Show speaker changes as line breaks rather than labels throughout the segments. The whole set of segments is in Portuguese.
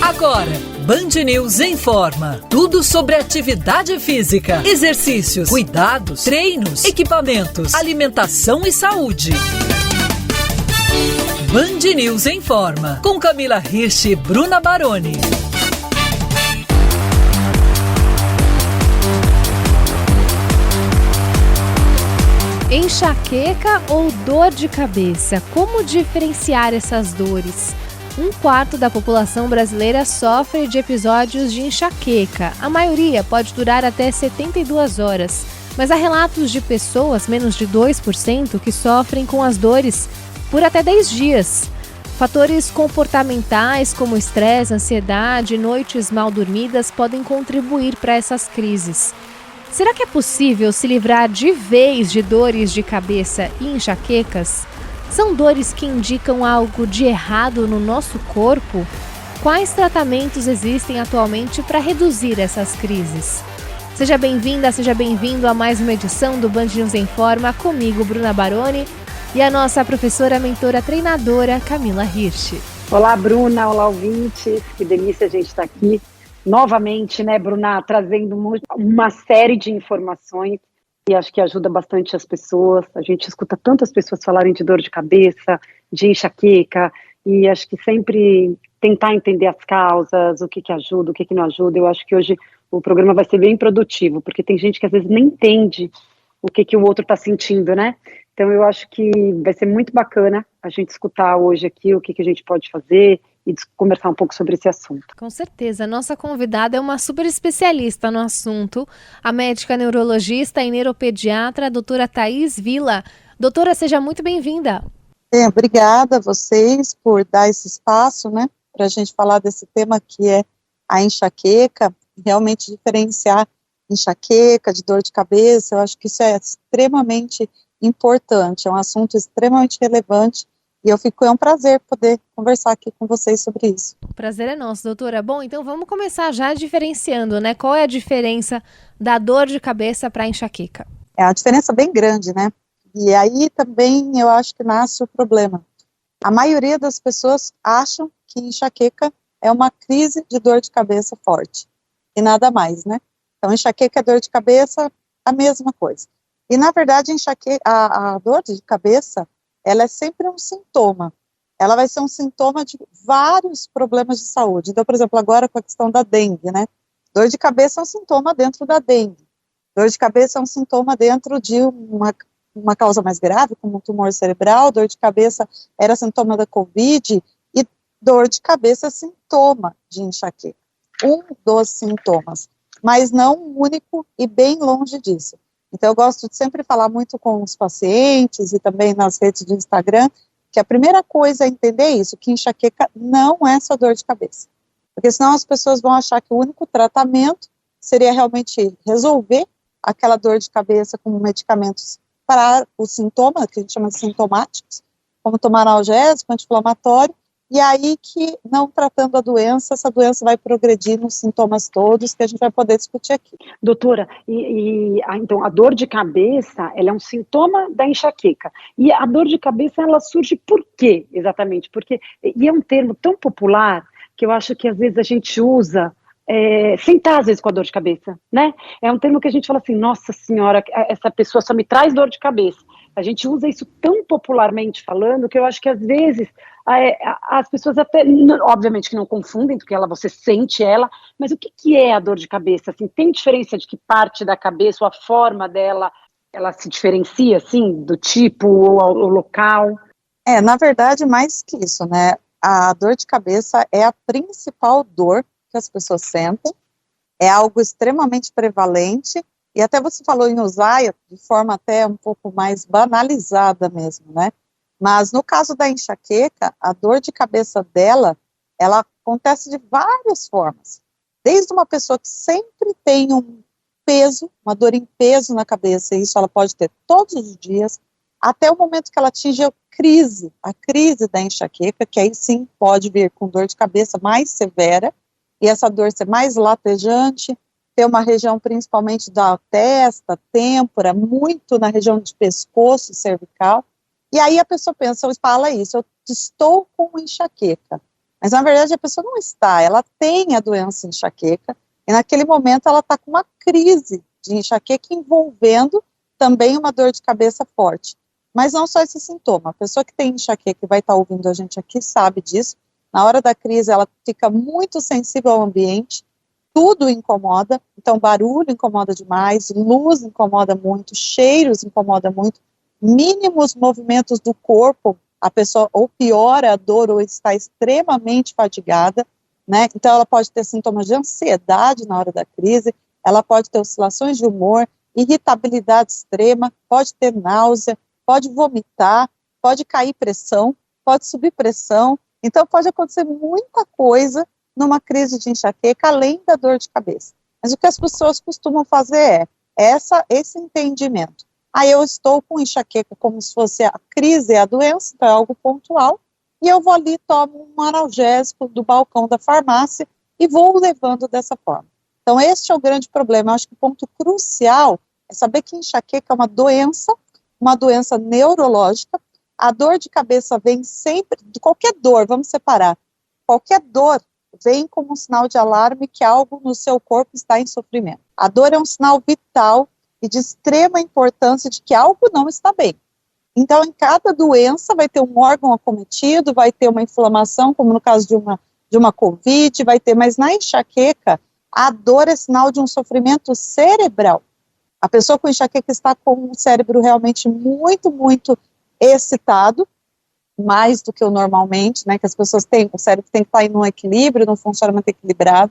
Agora, Band News informa. Tudo sobre atividade física, exercícios, cuidados, treinos, equipamentos, alimentação e saúde. Band News informa. Com Camila Hirsch e Bruna Baroni.
Enxaqueca ou dor de cabeça? Como diferenciar essas dores? 1/4 da população brasileira sofre de episódios de enxaqueca. A maioria pode durar até 72 horas, mas há relatos de pessoas, menos de 2%, que sofrem com as dores por até 10 dias. Fatores comportamentais como estresse, ansiedade e noites mal dormidas podem contribuir para essas crises. Será que é possível se livrar de vez de dores de cabeça e enxaquecas? São dores que indicam algo de errado no nosso corpo? Quais tratamentos existem atualmente para reduzir essas crises? Seja bem-vinda, seja bem-vindo a mais uma edição do Band News Informa, comigo, Bruna Baroni, e a nossa professora, mentora, treinadora, Camila Hirsch.
Olá, Bruna, olá, ouvintes, que delícia a gente estar aqui novamente, né, Bruna, trazendo uma série de informações e acho que ajuda bastante as pessoas. A gente escuta tantas pessoas falarem de dor de cabeça, de enxaqueca, e acho que sempre tentar entender as causas, o que ajuda, o que não ajuda. Eu acho que hoje o programa vai ser bem produtivo, porque tem gente que às vezes nem entende o que o outro está sentindo, né? Então eu acho que vai ser muito bacana a gente escutar hoje aqui o que a gente pode fazer e conversar um pouco sobre esse assunto.
Com certeza, nossa convidada é uma super especialista no assunto, a médica neurologista e neuropediatra, a doutora Thaís Villa. Doutora, seja muito bem-vinda.
Obrigada a vocês por dar esse espaço, né, para a gente falar desse tema que é a enxaqueca, realmente diferenciar enxaqueca de dor de cabeça. Eu acho que isso é extremamente importante, é um assunto extremamente relevante. E é um prazer poder conversar aqui com vocês sobre isso.
O prazer é nosso, doutora. Bom, então vamos começar já diferenciando, né? Qual é a diferença da dor de cabeça para a enxaqueca?
É uma diferença bem grande, né? E aí também eu acho que nasce o problema. A maioria das pessoas acham que enxaqueca é uma crise de dor de cabeça forte. E nada mais, né? Então, enxaqueca e dor de cabeça, a mesma coisa. E, na verdade, a dor de cabeça, ela é sempre um sintoma. Ela vai ser um sintoma de vários problemas de saúde. Então, por exemplo, agora com a questão da dengue, né? Dor de cabeça é um sintoma dentro da dengue. Dor de cabeça é um sintoma dentro de uma causa mais grave, como um tumor cerebral. Dor de cabeça era sintoma da Covid. E dor de cabeça é sintoma de enxaqueca. Um dos sintomas, mas não único e bem longe disso. Então, eu gosto de sempre falar muito com os pacientes e também nas redes do Instagram, que a primeira coisa é entender isso, que enxaqueca não é só dor de cabeça. Porque senão as pessoas vão achar que o único tratamento seria realmente resolver aquela dor de cabeça com medicamentos para os sintomas, que a gente chama de sintomáticos, como tomar analgésico, anti-inflamatório, e aí que, não tratando a doença, essa doença vai progredir nos sintomas todos, que a gente vai poder discutir aqui.
Doutora, então a dor de cabeça, ela é um sintoma da enxaqueca, e a dor de cabeça, ela surge por quê, exatamente? E é um termo tão popular, que eu acho que às vezes a gente usa, sem estar às vezes com a dor de cabeça, né? É um termo que a gente fala assim, nossa senhora, essa pessoa só me traz dor de cabeça. A gente usa isso tão popularmente falando, que eu acho que às vezes as pessoas até, obviamente que não confundem, porque você sente ela, mas o que é a dor de cabeça? Assim, tem diferença de que parte da cabeça, ou a forma dela, ela se diferencia, assim, do tipo ou o local?
Na verdade, mais que isso, né? A dor de cabeça é a principal dor que as pessoas sentem, é algo extremamente prevalente, e até você falou em usar de forma até um pouco mais banalizada mesmo, né? Mas no caso da enxaqueca, a dor de cabeça dela, ela acontece de várias formas. Desde uma pessoa que sempre tem um peso, uma dor em peso na cabeça, e isso ela pode ter todos os dias, até o momento que ela atinge a crise da enxaqueca, que aí sim pode vir com dor de cabeça mais severa, e essa dor ser mais latejante, ter uma região principalmente da testa, têmpora, muito na região de pescoço cervical, E aí a pessoa pensa, fala isso, eu estou com enxaqueca. Mas na verdade a pessoa não está, ela tem a doença enxaqueca, e naquele momento ela está com uma crise de enxaqueca envolvendo também uma dor de cabeça forte. Mas não só esse sintoma, a pessoa que tem enxaqueca e vai estar ouvindo a gente aqui sabe disso, na hora da crise ela fica muito sensível ao ambiente, tudo incomoda, então barulho incomoda demais, luz incomoda muito, cheiros incomoda muito, mínimos movimentos do corpo, a pessoa ou piora a dor ou está extremamente fadigada, né? Então ela pode ter sintomas de ansiedade na hora da crise, ela pode ter oscilações de humor, irritabilidade extrema, pode ter náusea, pode vomitar, pode cair pressão, pode subir pressão, então pode acontecer muita coisa numa crise de enxaqueca, além da dor de cabeça. Mas o que as pessoas costumam fazer é esse entendimento. Eu estou com enxaqueca como se fosse a crise e a doença, então é algo pontual, e eu vou ali, tomo um analgésico do balcão da farmácia e vou levando dessa forma. Então este é o grande problema. Eu acho que o ponto crucial é saber que enxaqueca é uma doença neurológica. A dor de cabeça vem sempre, de qualquer dor, vamos separar, qualquer dor vem como um sinal de alarme que algo no seu corpo está em sofrimento. A dor é um sinal vital e de extrema importância de que algo não está bem. Então, em cada doença vai ter um órgão acometido, vai ter uma inflamação, como no caso de uma COVID, vai ter, mas na enxaqueca, a dor é sinal de um sofrimento cerebral. A pessoa com enxaqueca está com o cérebro realmente muito, muito excitado, mais do que o normalmente, né, que as pessoas têm, o cérebro tem que estar em um equilíbrio, num funcionamento equilibrado.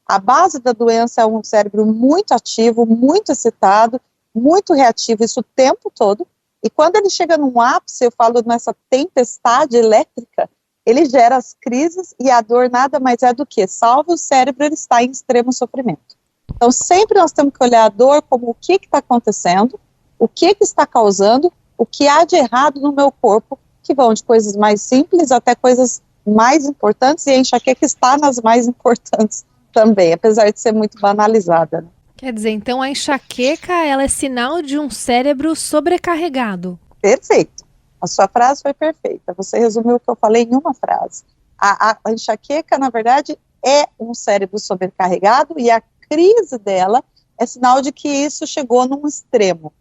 A base da doença é um cérebro muito ativo, muito excitado, muito reativo, isso o tempo todo, e quando ele chega num ápice, eu falo nessa tempestade elétrica, ele gera as crises e a dor nada mais é do que, salvo o cérebro, ele está em extremo sofrimento. Então sempre nós temos que olhar a dor como o que está acontecendo, o que está causando, o que há de errado no meu corpo, que vão de coisas mais simples até coisas mais importantes, e a enxaqueca está nas mais importantes também, apesar de ser muito banalizada. Né?
Quer dizer, então a enxaqueca, ela é sinal de um cérebro sobrecarregado.
Perfeito. A sua frase foi perfeita. Você resumiu o que eu falei em uma frase. A enxaqueca, na verdade, é um cérebro sobrecarregado e a crise dela é sinal de que isso chegou num extremo,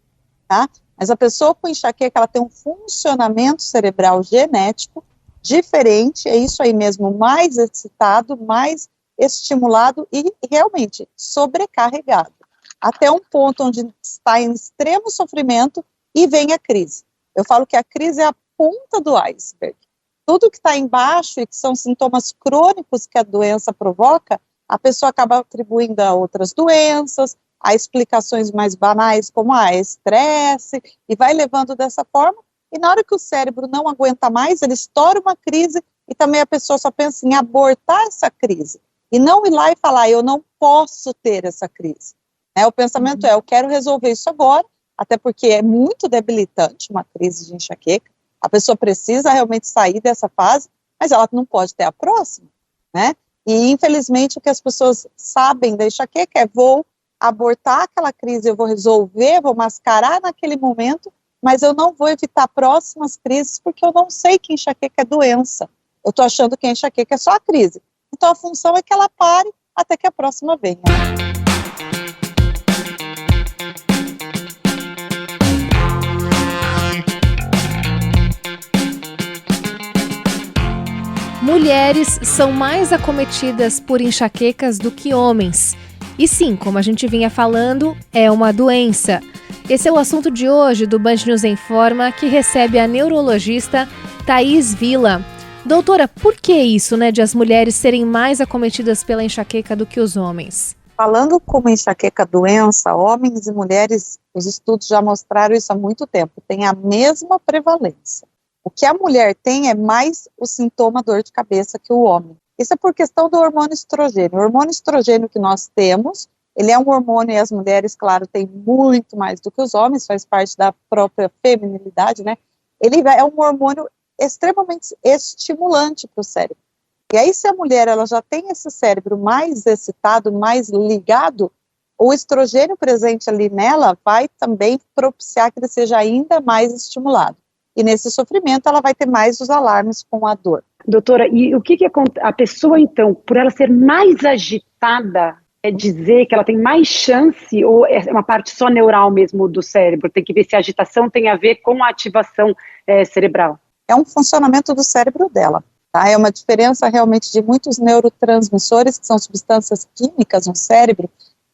tá? Mas a pessoa com enxaqueca, ela tem um funcionamento cerebral genético diferente, é isso aí mesmo, mais excitado, mais estimulado e realmente sobrecarregado, até um ponto onde está em extremo sofrimento e vem a crise. Eu falo que a crise é a ponta do iceberg. Tudo que está embaixo e que são sintomas crônicos que a doença provoca, a pessoa acaba atribuindo a outras doenças, a explicações mais banais como estresse, e vai levando dessa forma, e na hora que o cérebro não aguenta mais, ele estoura uma crise, e também a pessoa só pensa em abortar essa crise, e não ir lá e falar, eu não posso ter essa crise. O pensamento eu quero resolver isso agora, até porque é muito debilitante uma crise de enxaqueca, a pessoa precisa realmente sair dessa fase, mas ela não pode ter a próxima, né? E infelizmente o que as pessoas sabem da enxaqueca é, vou abortar aquela crise, eu vou resolver, vou mascarar naquele momento, mas eu não vou evitar próximas crises, porque eu não sei que enxaqueca é doença. Eu estou achando que a enxaqueca é só a crise. Então a função é que ela pare até que a próxima venha.
Mulheres são mais acometidas por enxaquecas do que homens. E sim, como a gente vinha falando, é uma doença. Esse é o assunto de hoje do Band News Informa, que recebe a neurologista Thaís Villa. Doutora, por que isso, de as mulheres serem mais acometidas pela enxaqueca do que os homens?
Falando como enxaqueca doença, homens e mulheres, os estudos já mostraram isso há muito tempo, tem a mesma prevalência. O que a mulher tem é mais o sintoma dor de cabeça que o homem. Isso é por questão do hormônio estrogênio. O hormônio estrogênio que nós temos, ele é um hormônio, e as mulheres, claro, têm muito mais do que os homens, faz parte da própria feminilidade, né? Ele é um hormônio extremamente estimulante para o cérebro. E aí, se a mulher ela já tem esse cérebro mais excitado, mais ligado, o estrogênio presente ali nela vai também propiciar que ele seja ainda mais estimulado. e nesse sofrimento ela vai ter mais os alarmes com a dor.
Doutora, e o que acontece? A pessoa, então, por ela ser mais agitada, é dizer que ela tem mais chance, ou é uma parte só neural mesmo do cérebro? Tem que ver se a agitação tem a ver com a ativação cerebral.
É um funcionamento do cérebro dela. Tá? É uma diferença realmente de muitos neurotransmissores, que são substâncias químicas no cérebro,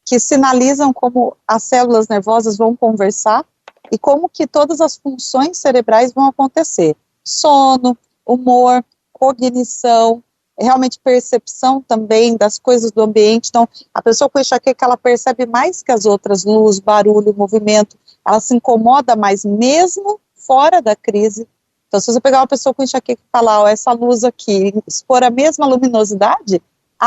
que sinalizam como as células nervosas vão conversar e como que todas as funções cerebrais vão acontecer. Sono, humor, cognição, realmente percepção também das coisas do ambiente. Então, a pessoa com enxaqueca, ela percebe mais que as outras, luz, barulho, movimento, ela se incomoda mais mesmo fora da crise. Então, se você pegar uma pessoa com enxaqueca e falar, ó, essa luz aqui, expor a mesma luminosidade,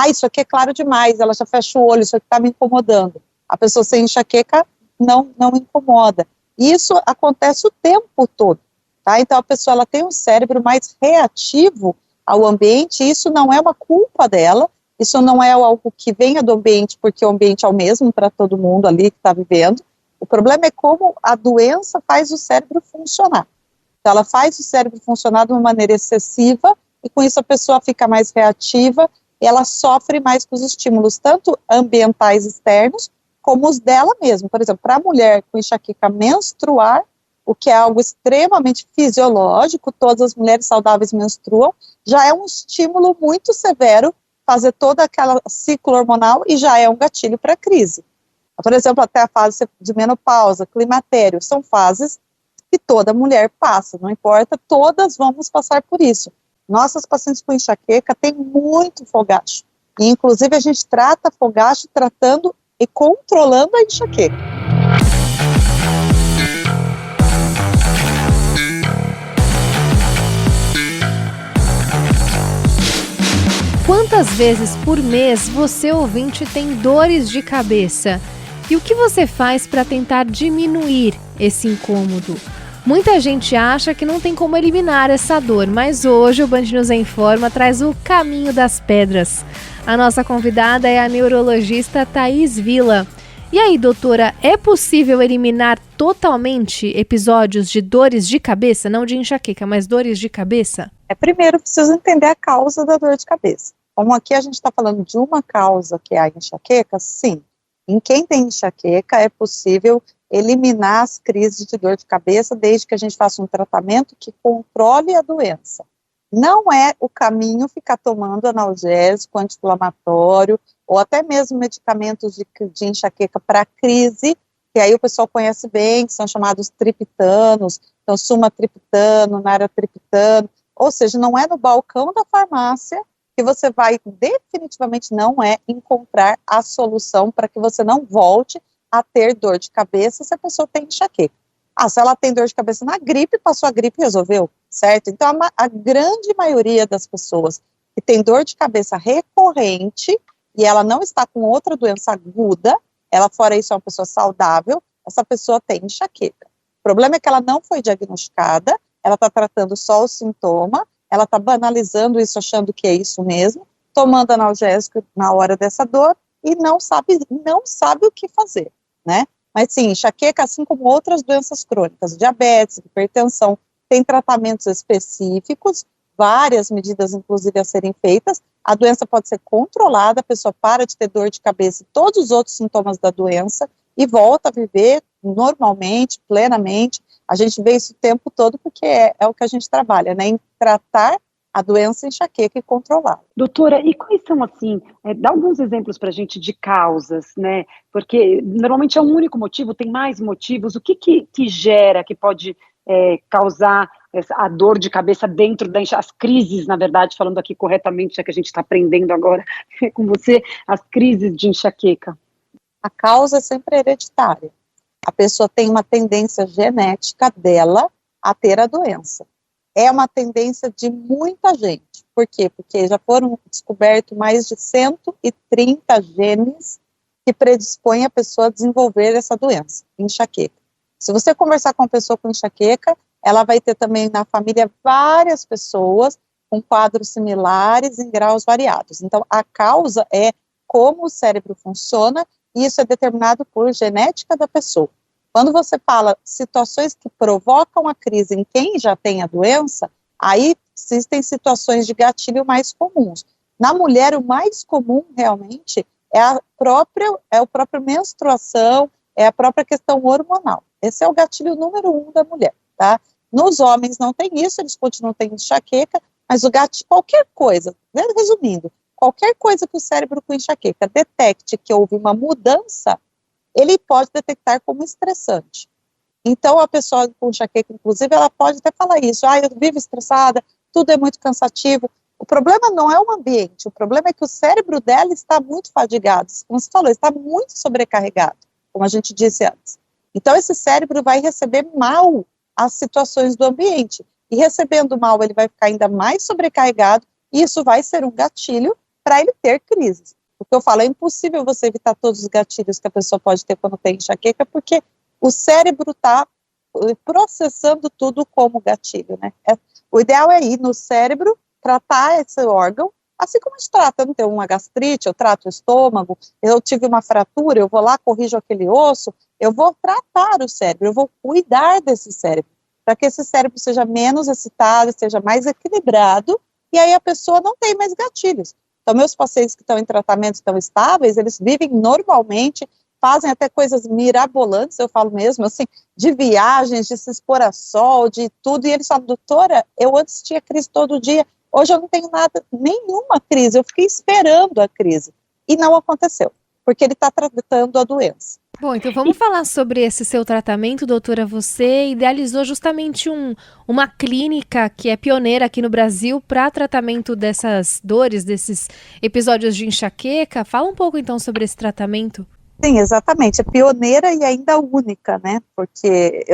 isso aqui é claro demais, ela já fecha o olho, isso aqui está me incomodando. A pessoa sem enxaqueca não incomoda. E isso acontece o tempo todo, tá? Então, a pessoa, ela tem um cérebro mais reativo ao ambiente, e isso não é uma culpa dela, isso não é algo que venha do ambiente, porque o ambiente é o mesmo para todo mundo ali que está vivendo. O problema é como a doença faz o cérebro funcionar. Então, ela faz o cérebro funcionar de uma maneira excessiva, e com isso a pessoa fica mais reativa, e ela sofre mais com os estímulos, tanto ambientais externos, como os dela mesma. Por exemplo, para a mulher com enxaqueca menstruar, o que é algo extremamente fisiológico, todas as mulheres saudáveis menstruam, já é um estímulo muito severo fazer toda aquela ciclo hormonal e já é um gatilho para a crise. Por exemplo, até a fase de menopausa, climatério, são fases que toda mulher passa, não importa, todas vamos passar por isso. Nossas pacientes com enxaqueca têm muito fogacho, e inclusive a gente trata fogacho tratando e controlando a enxaqueca.
Quantas vezes por mês você, ouvinte, tem dores de cabeça? E o que você faz para tentar diminuir esse incômodo? Muita gente acha que não tem como eliminar essa dor, mas hoje o Band News Informa traz o caminho das pedras. A nossa convidada é a neurologista Thaís Villa. E aí, doutora, é possível eliminar totalmente episódios de dores de cabeça, não de enxaqueca, mas dores de cabeça?
Primeiro, preciso entender a causa da dor de cabeça. Como aqui a gente está falando de uma causa, que é a enxaqueca, sim. Em quem tem enxaqueca, é possível eliminar as crises de dor de cabeça, desde que a gente faça um tratamento que controle a doença. Não é o caminho ficar tomando analgésico, anti-inflamatório, ou até mesmo medicamentos de enxaqueca para crise, que aí o pessoal conhece bem, que são chamados triptanos, então sumatriptano, naratriptano, ou seja, não é no balcão da farmácia que você vai, definitivamente não é encontrar a solução para que você não volte a ter dor de cabeça se a pessoa tem enxaqueca. Se ela tem dor de cabeça na gripe, passou a gripe e resolveu, certo? Então, a grande maioria das pessoas que tem dor de cabeça recorrente e ela não está com outra doença aguda, ela fora isso é uma pessoa saudável, essa pessoa tem enxaqueca. O problema é que ela não foi diagnosticada, ela está tratando só o sintoma, ela está banalizando isso, achando que é isso mesmo, tomando analgésico na hora dessa dor e não sabe o que fazer, né? Mas sim, enxaqueca, assim como outras doenças crônicas, diabetes, hipertensão, tem tratamentos específicos, várias medidas inclusive a serem feitas, a doença pode ser controlada, a pessoa para de ter dor de cabeça e todos os outros sintomas da doença e volta a viver normalmente, plenamente. A gente vê isso o tempo todo porque é o que a gente trabalha, né, em tratar a doença enxaqueca e controlar.
Doutora, e quais são, assim, dá alguns exemplos para a gente de causas, né, porque normalmente é um único motivo, tem mais motivos, o que gera, que pode causar a dor de cabeça dentro as crises, na verdade, falando aqui corretamente, já que a gente está aprendendo agora com você, as crises de enxaqueca?
A causa é sempre hereditária. A pessoa tem uma tendência genética dela a ter a doença. É uma tendência de muita gente. Por quê? Porque já foram descobertos mais de 130 genes que predispõem a pessoa a desenvolver essa doença, enxaqueca. Se você conversar com uma pessoa com enxaqueca, ela vai ter também na família várias pessoas com quadros similares em graus variados. Então, a causa é como o cérebro funciona, e isso é determinado por genética da pessoa. Quando você fala situações que provocam a crise em quem já tem a doença, aí existem situações de gatilho mais comuns. Na mulher, o mais comum realmente é a própria menstruação, é a própria questão hormonal. Esse é o gatilho número 1 da mulher, tá? Nos homens não tem isso, eles continuam tendo enxaqueca, mas o gatilho, qualquer coisa, né, resumindo, qualquer coisa que o cérebro com enxaqueca detecte que houve uma mudança, ele pode detectar como estressante. Então, a pessoa com enxaqueca, inclusive, ela pode até falar isso, eu vivo estressada, tudo é muito cansativo. O problema não é o ambiente, o problema é que o cérebro dela está muito fadigado, como você falou, está muito sobrecarregado, como a gente disse antes. Então, esse cérebro vai receber mal as situações do ambiente, e recebendo mal, ele vai ficar ainda mais sobrecarregado, e isso vai ser um gatilho para ele ter crises. O que eu falo, é impossível você evitar todos os gatilhos que a pessoa pode ter quando tem enxaqueca, porque o cérebro está processando tudo como gatilho, né? O ideal é ir no cérebro, tratar esse órgão, assim como a gente trata, eu não tenho uma gastrite, eu trato o estômago, eu tive uma fratura, eu vou lá, corrijo aquele osso, eu vou tratar o cérebro, eu vou cuidar desse cérebro, para que esse cérebro seja menos excitado, seja mais equilibrado, e aí a pessoa não tem mais gatilhos. Então, meus pacientes que estão em tratamento, estão estáveis, eles vivem normalmente, fazem até coisas mirabolantes, eu falo mesmo, assim, de viagens, de se expor a sol, de tudo, e eles falam, doutora, eu antes tinha crise todo dia, hoje eu não tenho nada, nenhuma crise, eu fiquei esperando a crise, e não aconteceu, porque ele está tratando a doença.
Bom, então vamos falar sobre esse seu tratamento, doutora. Você idealizou justamente uma clínica que é pioneira aqui no Brasil para tratamento dessas dores, desses episódios de enxaqueca. Fala um pouco então sobre esse tratamento.
Sim, exatamente, é pioneira e ainda única, né, porque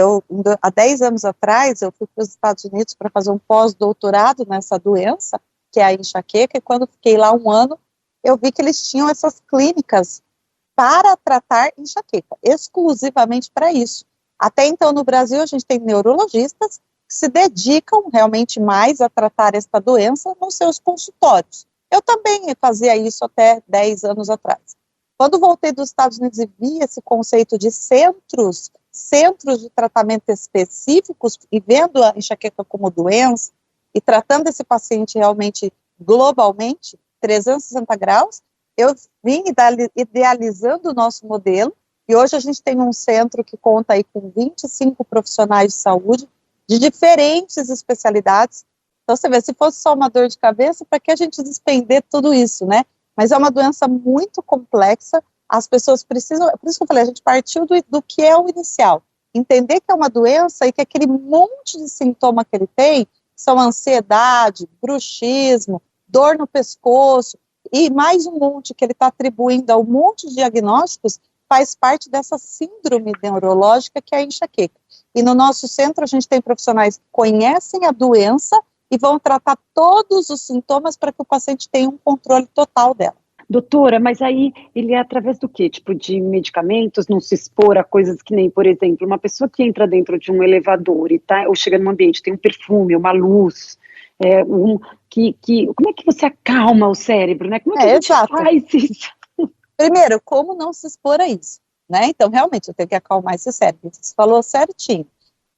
há 10 anos atrás, eu fui para os Estados Unidos para fazer um pós-doutorado nessa doença, que é a enxaqueca, e quando fiquei lá 1 ano, eu vi que eles tinham essas clínicas para tratar enxaqueca, exclusivamente para isso. Até então, no Brasil, a gente tem neurologistas que se dedicam realmente mais a tratar esta doença nos seus consultórios. Eu também fazia isso até 10 anos atrás. Quando voltei dos Estados Unidos e vi esse conceito de centros de tratamento específicos e vendo a enxaqueca como doença e tratando esse paciente realmente globalmente, 360 graus, eu vim idealizando o nosso modelo e hoje a gente tem um centro que conta aí com 25 profissionais de saúde de diferentes especialidades. Então você vê, se fosse só uma dor de cabeça, para que a gente despender tudo isso, né? Mas é uma doença muito complexa, as pessoas precisam, por isso que eu falei, a gente partiu do que é o inicial, entender que é uma doença e que aquele monte de sintoma que ele tem são ansiedade, bruxismo, dor no pescoço, e mais um monte que ele está atribuindo a um monte de diagnósticos, faz parte dessa síndrome neurológica que é a enxaqueca. E no nosso centro a gente tem profissionais que conhecem a doença e vão tratar todos os sintomas para que o paciente tenha um controle total dela.
Doutora, mas aí ele é através do quê? Tipo de medicamentos, não se expor a coisas que nem, por exemplo, uma pessoa que entra dentro de um elevador e ou chega num ambiente, tem um perfume, uma luz, como é que você acalma o cérebro, né? Como é que a gente faz isso?
Primeiro, como não se expor a isso, né? Então, realmente, eu tenho que acalmar esse cérebro. Você falou certinho.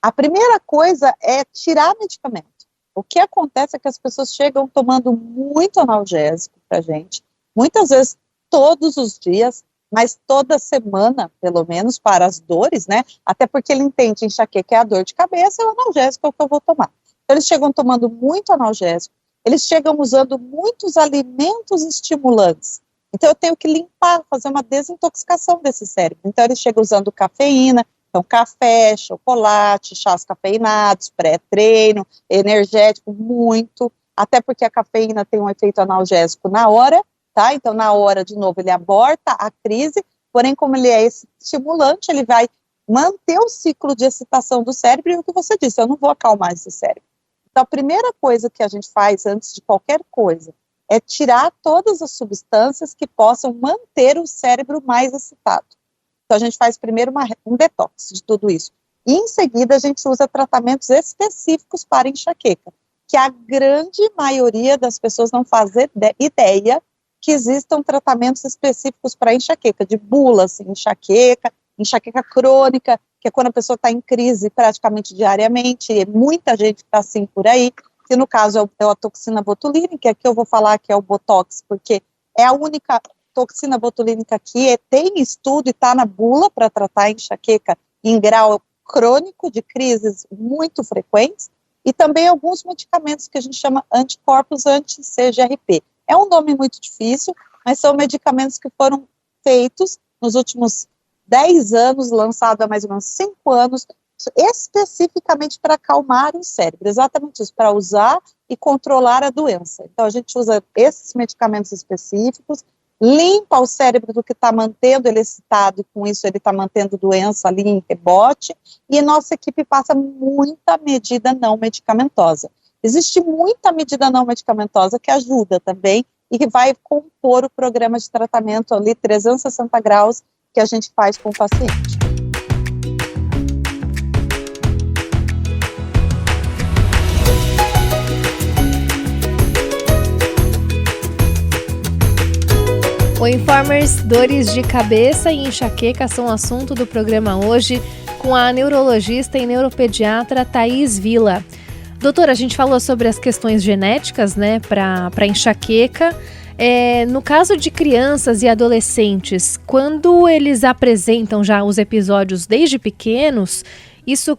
A primeira coisa é tirar medicamento. O que acontece é que as pessoas chegam tomando muito analgésico pra gente, muitas vezes todos os dias, mas toda semana, pelo menos, para as dores, né? Até porque ele entende enxaqueca é a dor de cabeça, e o analgésico é o que eu vou tomar. Então, eles chegam tomando muito analgésico, eles chegam usando muitos alimentos estimulantes. Então, eu tenho que limpar, fazer uma desintoxicação desse cérebro. Então, eles chegam usando cafeína, então café, chocolate, chás cafeinados, pré-treino, energético, muito, até porque a cafeína tem um efeito analgésico na hora, tá? Então, na hora, de novo, ele aborta a crise, porém, como ele é esse estimulante, ele vai manter o ciclo de excitação do cérebro, e o que você disse, eu não vou acalmar esse cérebro. Então, a primeira coisa que a gente faz antes de qualquer coisa é tirar todas as substâncias que possam manter o cérebro mais excitado. Então, a gente faz primeiro um detox de tudo isso. E, em seguida, a gente usa tratamentos específicos para enxaqueca, que a grande maioria das pessoas não faz ideia que existam tratamentos específicos para enxaqueca, de bula, assim, enxaqueca crônica, que é quando a pessoa está em crise praticamente diariamente, e muita gente está assim por aí, que no caso é a toxina botulínica, que eu vou falar que é o Botox, porque é a única toxina botulínica que tem estudo e está na bula para tratar a enxaqueca em grau crônico de crises muito frequentes, e também alguns medicamentos que a gente chama anticorpos anti-CGRP. É um nome muito difícil, mas são medicamentos que foram feitos nos últimos 10 anos, lançados há mais ou menos 5 anos, especificamente para acalmar o cérebro, exatamente isso, para usar e controlar a doença. Então a gente usa esses medicamentos específicos, limpa o cérebro do que está mantendo ele excitado, e com isso ele está mantendo doença ali em rebote, e nossa equipe passa muita medida não medicamentosa. Existe muita medida não medicamentosa que ajuda também, e que vai compor o programa de tratamento ali 360 graus que a gente faz com o paciente.
O Informers, dores de cabeça e enxaqueca são assunto do programa hoje com a neurologista e neuropediatra Thaís Villa. Doutora, a gente falou sobre as questões genéticas, né, para enxaqueca. No caso de crianças e adolescentes, quando eles apresentam já os episódios desde pequenos, isso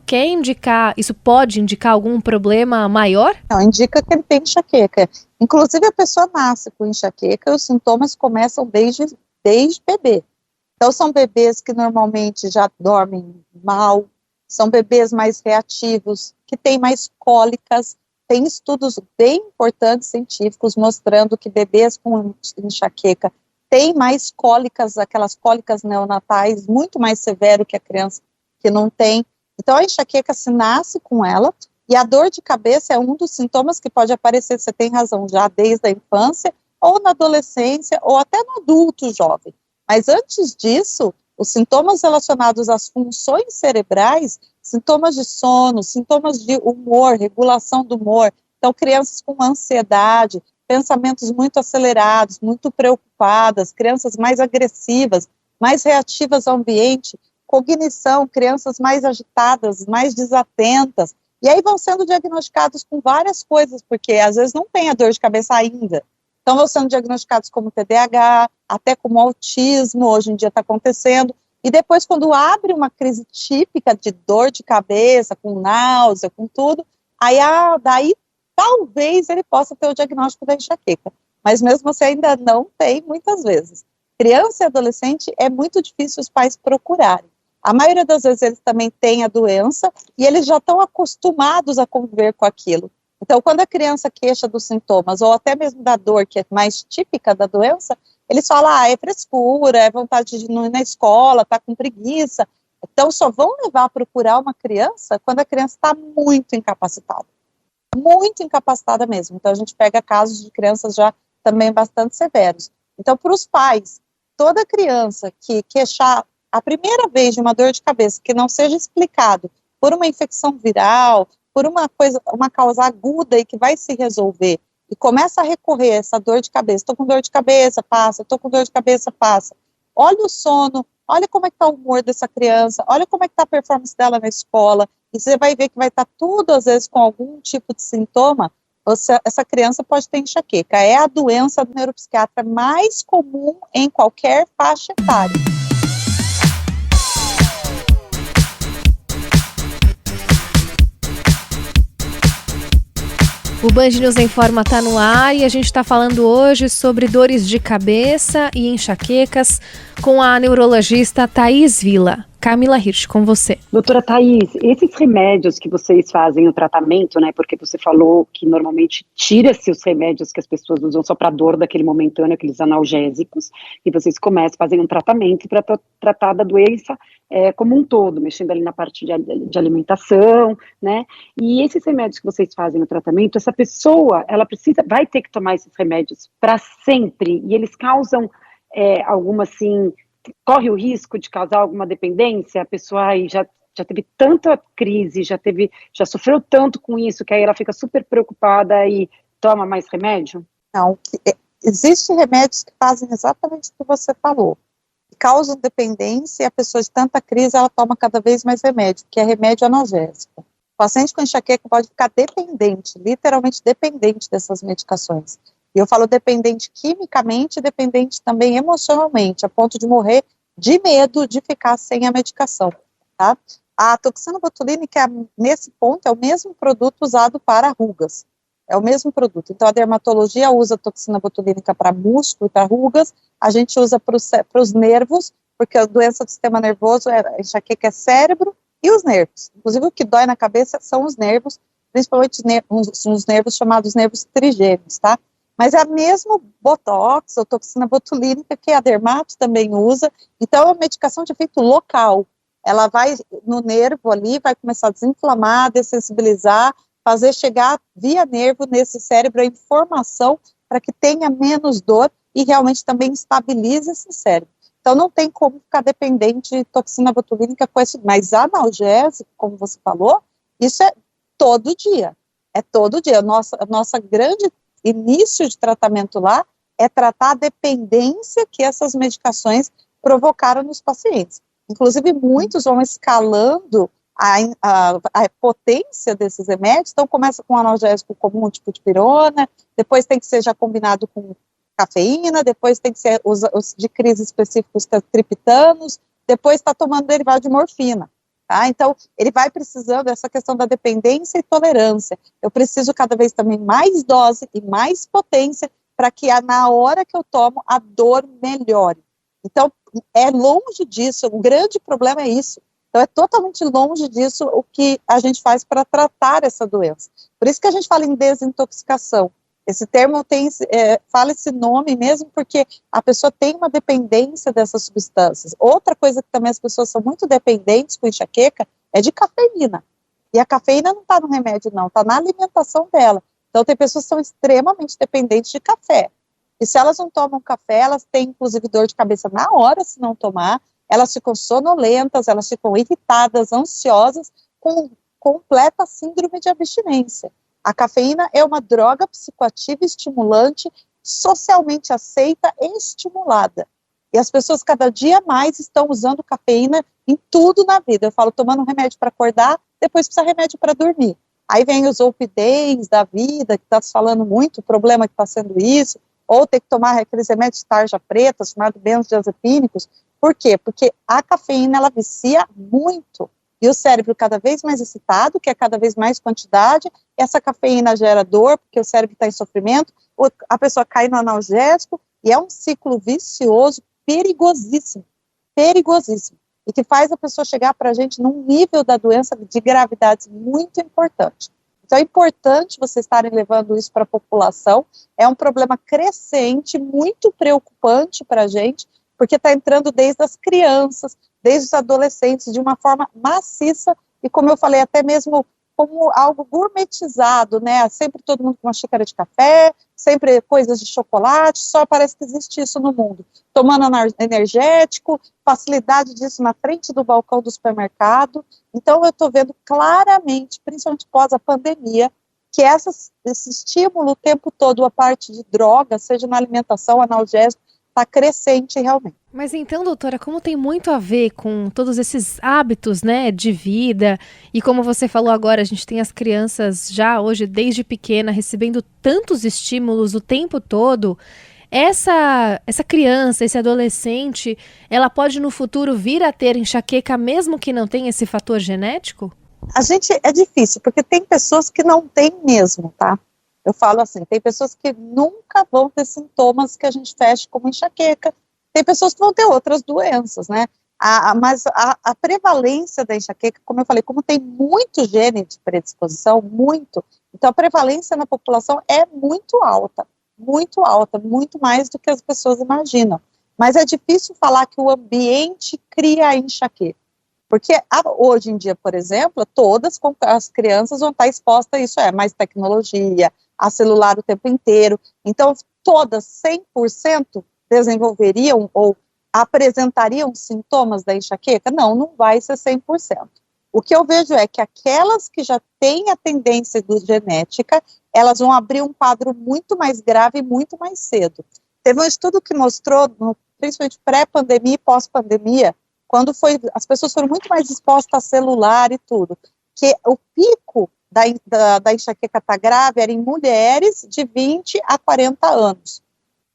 pode indicar algum problema maior?
Não, indica que ele tem enxaqueca. Inclusive a pessoa nasce com enxaqueca e os sintomas começam desde bebê. Então são bebês que normalmente já dormem mal, são bebês mais reativos, que têm mais cólicas. Tem estudos bem importantes científicos mostrando que bebês com enxaqueca têm mais cólicas, aquelas cólicas neonatais, muito mais severo que a criança que não tem. Então a enxaqueca se nasce com ela, e a dor de cabeça é um dos sintomas que pode aparecer, você tem razão, já desde a infância, ou na adolescência, ou até no adulto jovem. Mas antes disso, os sintomas relacionados às funções cerebrais, sintomas de sono, sintomas de humor, regulação do humor, então crianças com ansiedade, pensamentos muito acelerados, muito preocupadas, crianças mais agressivas, mais reativas ao ambiente, cognição, crianças mais agitadas, mais desatentas, e aí vão sendo diagnosticados com várias coisas, porque às vezes não tem a dor de cabeça ainda. Então vão sendo diagnosticados como TDAH, até como autismo, hoje em dia está acontecendo, e depois quando abre uma crise típica de dor de cabeça, com náusea, com tudo, aí daí talvez ele possa ter o diagnóstico da enxaqueca, mas mesmo assim ainda não tem muitas vezes. Criança e adolescente é muito difícil os pais procurarem. A maioria das vezes eles também têm a doença e eles já estão acostumados a conviver com aquilo. Então, quando a criança queixa dos sintomas, ou até mesmo da dor, que é mais típica da doença, eles falam, é frescura, é vontade de não ir na escola, tá com preguiça. Então, só vão levar a procurar uma criança quando a criança está muito incapacitada mesmo. Então, a gente pega casos de crianças já também bastante severos. Então, para os pais, toda criança que queixar a primeira vez de uma dor de cabeça que não seja explicado por uma infecção viral, por uma causa aguda e que vai se resolver, e começa a recorrer a essa dor de cabeça, estou com dor de cabeça, passa, estou com dor de cabeça, passa. Olha o sono, olha como é que está o humor dessa criança, olha como é que está a performance dela na escola, e você vai ver que vai estar tudo, às vezes, com algum tipo de sintoma, essa criança pode ter enxaqueca. É a doença do neuropsiquiatra mais comum em qualquer faixa etária.
O Band News Informa está no ar e a gente está falando hoje sobre dores de cabeça e enxaquecas com a neurologista Thaís Villa. Camila Hirsch, com você.
Doutora Thaís, esses remédios que vocês fazem o tratamento, né, porque você falou que normalmente tira-se os remédios que as pessoas usam só para dor daquele momentâneo, aqueles analgésicos, e vocês começam a fazer um tratamento para tratar da doença como um todo, mexendo ali na parte de alimentação, né, e esses remédios que vocês fazem o tratamento, essa pessoa, ela vai ter que tomar esses remédios para sempre, e eles causam alguma, assim, corre o risco de causar alguma dependência, a pessoa aí já teve tanta crise, já sofreu tanto com isso, que aí ela fica super preocupada e toma mais remédio?
Não, existem remédios que fazem exatamente o que você falou. causam dependência, e a pessoa de tanta crise, ela toma cada vez mais remédio, que é remédio analgésico. O paciente com enxaqueca pode ficar dependente, literalmente dependente dessas medicações. E eu falo dependente quimicamente, dependente também emocionalmente, a ponto de morrer de medo de ficar sem a medicação, tá? A toxina botulínica, nesse ponto, é o mesmo produto usado para rugas. É o mesmo produto. Então, a dermatologia usa a toxina botulínica para músculo e para rugas, a gente usa para os nervos, porque a doença do sistema nervoso, a enxaqueca é cérebro e os nervos. Inclusive, o que dói na cabeça são os nervos, principalmente os nervos chamados nervos trigêmeos, tá? Mas é a mesma botox, ou toxina botulínica, que a dermato também usa. Então, é uma medicação de efeito local. Ela vai no nervo ali, vai começar a desinflamar, dessensibilizar, fazer chegar via nervo nesse cérebro a informação para que tenha menos dor e realmente também estabilize esse cérebro. Então, não tem como ficar dependente de toxina botulínica com esse, mas analgésico, como você falou, isso é todo dia. É todo dia. Nossa grande início de tratamento lá é tratar a dependência que essas medicações provocaram nos pacientes. Inclusive, muitos vão escalando a potência desses remédios, então começa com um analgésico comum, tipo de pirona, depois tem que ser já combinado com cafeína, depois tem que ser os de crise específicos, que é triptanos, depois está tomando derivado de morfina, tá? Então, ele vai precisando dessa questão da dependência e tolerância. Eu preciso cada vez também mais dose e mais potência para que na hora que eu tomo, a dor melhore. Então, é longe disso, o grande problema é isso. Então, é totalmente longe disso o que a gente faz para tratar essa doença. Por isso que a gente fala em desintoxicação. Esse termo fala esse nome mesmo porque a pessoa tem uma dependência dessas substâncias. Outra coisa que também as pessoas são muito dependentes com enxaqueca é de cafeína. E a cafeína não está no remédio, não, está na alimentação dela. Então, tem pessoas que são extremamente dependentes de café. E se elas não tomam café, elas têm, inclusive, dor de cabeça na hora, se não tomar, elas ficam sonolentas, elas ficam irritadas, ansiosas, com completa síndrome de abstinência. A cafeína é uma droga psicoativa estimulante, socialmente aceita e estimulada. E as pessoas cada dia mais estão usando cafeína em tudo na vida. Eu falo, tomando remédio para acordar, depois precisa de remédio para dormir. Aí vem os Zolpidem da vida, que está se falando muito, o problema que está sendo isso, ou ter que tomar aqueles remédios de tarja preta, chamados benzodiazepínicos. Por quê? Porque a cafeína, ela vicia muito. E o cérebro cada vez mais excitado, que é cada vez mais quantidade, essa cafeína gera dor, porque o cérebro está em sofrimento, a pessoa cai no analgésico, e é um ciclo vicioso, perigosíssimo, e que faz a pessoa chegar para a gente num nível da doença de gravidade muito importante. Então é importante vocês estarem levando isso para a população, é um problema crescente, muito preocupante para a gente, porque está entrando desde as crianças, desde os adolescentes, de uma forma maciça, e como eu falei, até mesmo como algo gourmetizado, né, sempre todo mundo com uma xícara de café, sempre coisas de chocolate, só parece que existe isso no mundo, tomando energético, facilidade disso na frente do balcão do supermercado. Então eu estou vendo claramente, principalmente pós a pandemia, que esse estímulo o tempo todo, a parte de droga, seja na alimentação, analgésico, está crescente realmente.
Mas então, doutora, como tem muito a ver com todos esses hábitos, né, de vida, e como você falou agora, a gente tem as crianças já hoje, desde pequena, recebendo tantos estímulos o tempo todo, essa criança, esse adolescente, ela pode no futuro vir a ter enxaqueca mesmo que não tenha esse fator genético?
É difícil, porque tem pessoas que não têm mesmo, tá? Eu falo assim, tem pessoas que nunca vão ter sintomas que a gente feche como enxaqueca, tem pessoas que vão ter outras doenças, né? Mas a prevalência da enxaqueca, como eu falei, como tem muito gene de predisposição, muito, então a prevalência na população é muito alta, muito mais do que as pessoas imaginam. Mas é difícil falar que o ambiente cria a enxaqueca. Porque hoje em dia, por exemplo, todas as crianças vão estar expostas a isso, mais tecnologia, a celular o tempo inteiro, então todas 100% desenvolveriam ou apresentariam sintomas da enxaqueca? Não vai ser 100%. O que eu vejo é que aquelas que já têm a tendência genética, elas vão abrir um quadro muito mais grave e muito mais cedo. Teve um estudo que mostrou, principalmente pré-pandemia e pós-pandemia, quando as pessoas foram muito mais expostas a celular e tudo, que o pico da enxaqueca tá grave era em mulheres de 20 a 40 anos.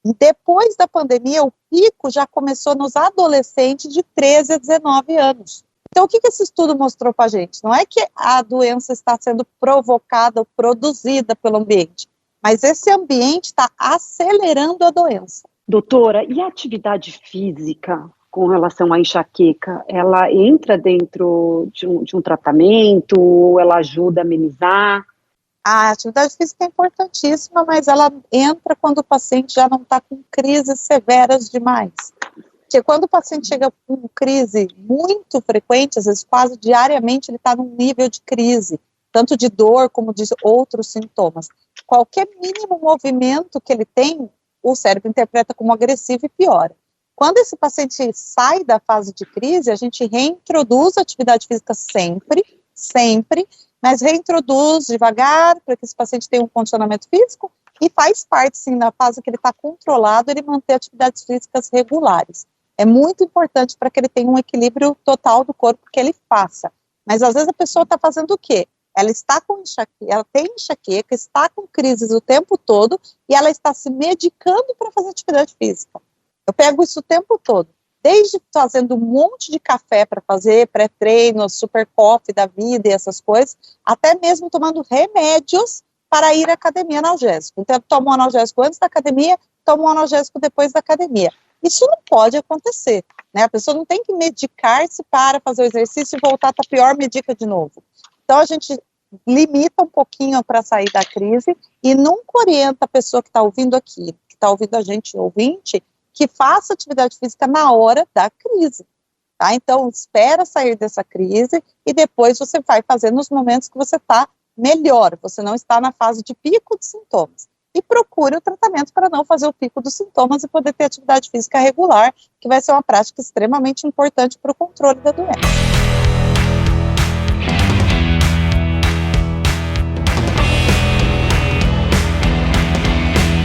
E depois da pandemia, o pico já começou nos adolescentes de 13 a 19 anos. Então, o que esse estudo mostrou para a gente? Não é que a doença está sendo provocada ou produzida pelo ambiente, mas esse ambiente está acelerando a doença.
Doutora, e a atividade física com relação à enxaqueca? Ela entra dentro de um tratamento? Ou ela ajuda a amenizar?
A atividade física é importantíssima, mas ela entra quando o paciente já não está com crises severas demais. Porque quando o paciente chega com crise muito frequente, às vezes quase diariamente, ele está num nível de crise, tanto de dor como de outros sintomas. Qualquer mínimo movimento que ele tem, o cérebro interpreta como agressivo e piora. Quando esse paciente sai da fase de crise, a gente reintroduz a atividade física sempre, mas reintroduz devagar, para que esse paciente tenha um condicionamento físico, e faz parte, sim, na fase que ele está controlado, ele manter atividades físicas regulares. É muito importante para que ele tenha um equilíbrio total do corpo que ele faça. Mas, às vezes, a pessoa está fazendo o quê? Ela está com enxaqueca, ela tem enxaqueca, está com crises o tempo todo, e ela está se medicando para fazer atividade física. Eu pego isso o tempo todo. Desde fazendo um monte de café para fazer pré-treino, super coffee da vida e essas coisas, até mesmo tomando remédios para ir à academia analgésico. Então, eu tomo um analgésico antes da academia, tomo um analgésico depois da academia. Isso não pode acontecer, né? A pessoa não tem que medicar-se para fazer o exercício e voltar a estar pior, medica de novo. Então, a gente limita um pouquinho para sair da crise e nunca orienta a pessoa que está ouvindo aqui, que está ouvindo a gente, ouvinte, que faça atividade física na hora da crise, tá? Então, espera sair dessa crise e depois você vai fazer nos momentos que você está melhor, você não está na fase de pico de sintomas. E procure o tratamento para não fazer o pico dos sintomas e poder ter atividade física regular, que vai ser uma prática extremamente importante para o controle da doença.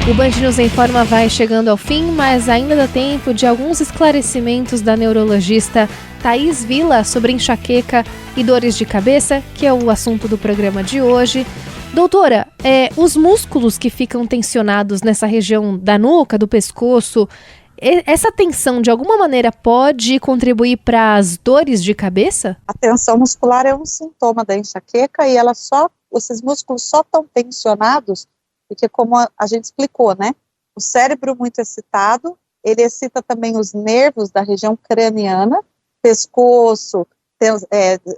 O Band News Informa vai chegando ao fim, mas ainda dá tempo de alguns esclarecimentos da neurologista Thaís Villa sobre enxaqueca e dores de cabeça, que é o assunto do programa de hoje. Doutora, os músculos que ficam tensionados nessa região da nuca, do pescoço, essa tensão de alguma maneira pode contribuir para as dores de cabeça?
A tensão muscular é um sintoma da enxaqueca e esses músculos só estão tensionados porque, como a gente explicou, né, o cérebro muito excitado, ele excita também os nervos da região craniana, pescoço,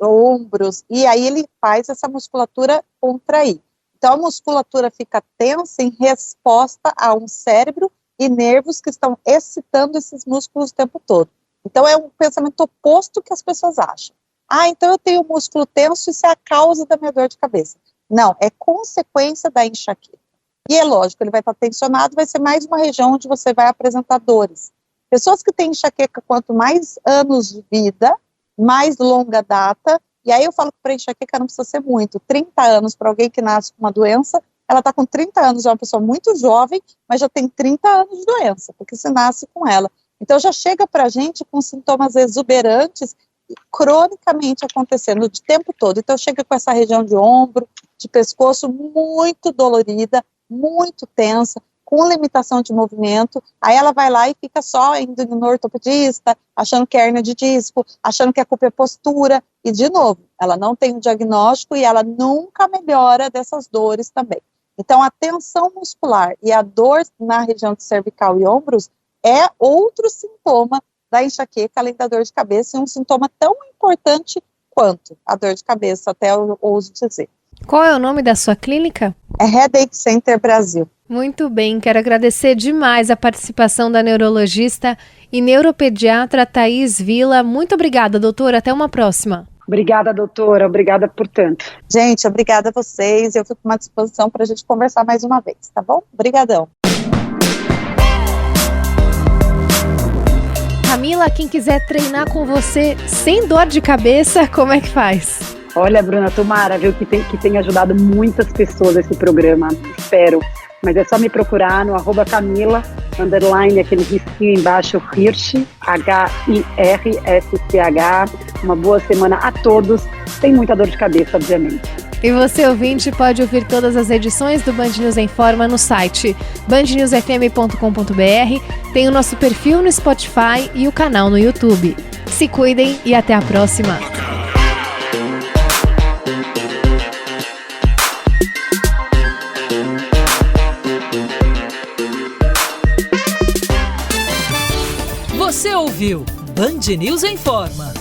ombros, e aí ele faz essa musculatura contrair. Então, a musculatura fica tensa em resposta a um cérebro e nervos que estão excitando esses músculos o tempo todo. Então, é um pensamento oposto que as pessoas acham. Então eu tenho o músculo tenso, isso é a causa da minha dor de cabeça. Não, é consequência da enxaqueca. E é lógico, ele vai estar tensionado, vai ser mais uma região onde você vai apresentar dores. Pessoas que têm enxaqueca, quanto mais anos de vida, mais longa data, e aí eu falo que para enxaqueca não precisa ser muito, 30 anos para alguém que nasce com uma doença, ela está com 30 anos, é uma pessoa muito jovem, mas já tem 30 anos de doença, porque se nasce com ela. Então já chega para a gente com sintomas exuberantes, cronicamente acontecendo o tempo todo. Então chega com essa região de ombro, de pescoço muito dolorida, muito tensa, com limitação de movimento, aí ela vai lá e fica só indo no ortopedista, achando que é hérnia de disco, achando que a culpa é postura, e de novo, ela não tem um diagnóstico e ela nunca melhora dessas dores também. Então a tensão muscular e a dor na região de cervical e ombros é outro sintoma da enxaqueca, além da dor de cabeça, e um sintoma tão importante quanto a dor de cabeça, até eu ouso dizer.
Qual é o nome da sua clínica?
É Headache Center Brasil.
Muito bem, quero agradecer demais a participação da neurologista e neuropediatra Thaís Villa. Muito obrigada, doutora. Até uma próxima.
Obrigada, doutora. Obrigada por tanto.
Gente, obrigada a vocês. Eu fico à disposição para a gente conversar mais uma vez, tá bom? Obrigadão.
Camila, quem quiser treinar com você sem dor de cabeça, como é que faz?
Olha, Bruna, tomara, viu, que tem ajudado muitas pessoas esse programa, espero. Mas é só me procurar no @Camila underline, aquele risquinho embaixo, Hirsch, Hirsch. Uma boa semana a todos, sem muita dor de cabeça, obviamente.
E você, ouvinte, pode ouvir todas as edições do Band News em Forma no site bandnewsfm.com.br, tem o nosso perfil no Spotify e o canal no YouTube. Se cuidem e até a próxima!
Você ouviu Band News em Forma.